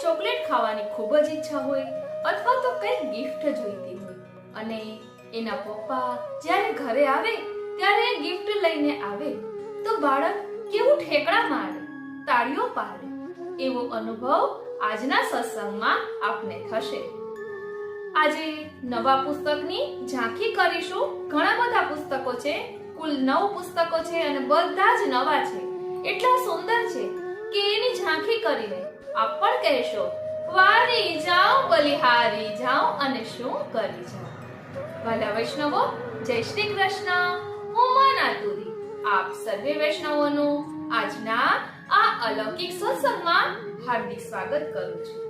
Chocolate ખાવાની ખૂબ જ ઈચ્છા હોય અથવા તો કંઈક ગિફ્ટ જોઈતી હોય અને એના પપ્પા જ્યારે ઘરે આવે ત્યારે એ ગિફ્ટ લઈને આવે તો બાળક કેવું ઠેકડા મારે, તાળીઓ પાડે, એવો અનુભવ આજના સત્સંગમાં આપને થશે। આજે નવા પુસ્તકની ઝાંખી કરીશું। ઘણા બધા પુસ્તકો છે, કુલ 9 પુસ્તકો છે અને બધા જ નવા છે, એટલા સુંદર છે કે એની ઝાંખી કરીને આપ પણ કહેશો વારી જાઉં બલિહારી જાઉં અને શું કરી જાઉં। વાલા વૈષ્ણવો, જય શ્રી કૃષ્ણ। હું માનાતુરી આપ સર્વે વૈષ્ણવોનું આજના આ અલૌકિક સત્સંગમાં હાર્દિક સ્વાગત કરું છું।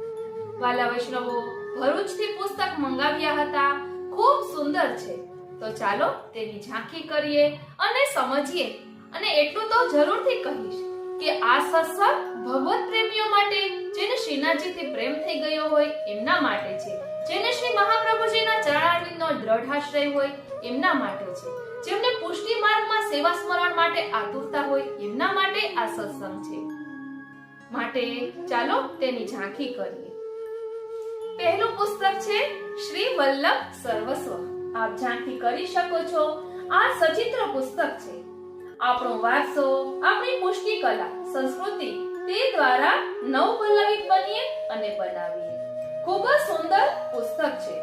વાલા વૈષ્ણવો, ભરૂચથી પુસ્તક મંગાવ્યા હતા, ખૂબ સુંદર છે, તો ચાલો તેની ઝાંખી કરીએ અને સમજીએ। અને એટલું તો જરૂરથી કહીશ કે આ સત્સંગ ભગવત પ્રેમીઓ માટે, જેને શ્રીનાથજીથી પ્રેમ થઈ ગયો હોય એમના માટે છે, જેને શ્રી મહાપ્રભુજીના ચરણારવિંદનો દ્રઢ આશ્રય હોય એમના માટે છે, જેમને પુષ્ટિ માર્ગમાં સેવા સ્મરણ માટે આતુરતા હોય એમના માટે આ સત્સંગ છે। માટે ચાલો તેની ઝાંખી કરીએ। પહેલું પુસ્તક છે શ્રી વલ્લભ સર્વસ્વ। આપ ઝાંખી કરી શકો છો। આ સચિત્ર પુસ્તક છે। આપણો વારસો, આપણી પુષ્ટિ કલા, સંસ્કૃતિ તે દ્વારા નવપલ્લવિત બનીએ અને બનાવીએ। ખૂબ જ સુંદર પુસ્તક છે।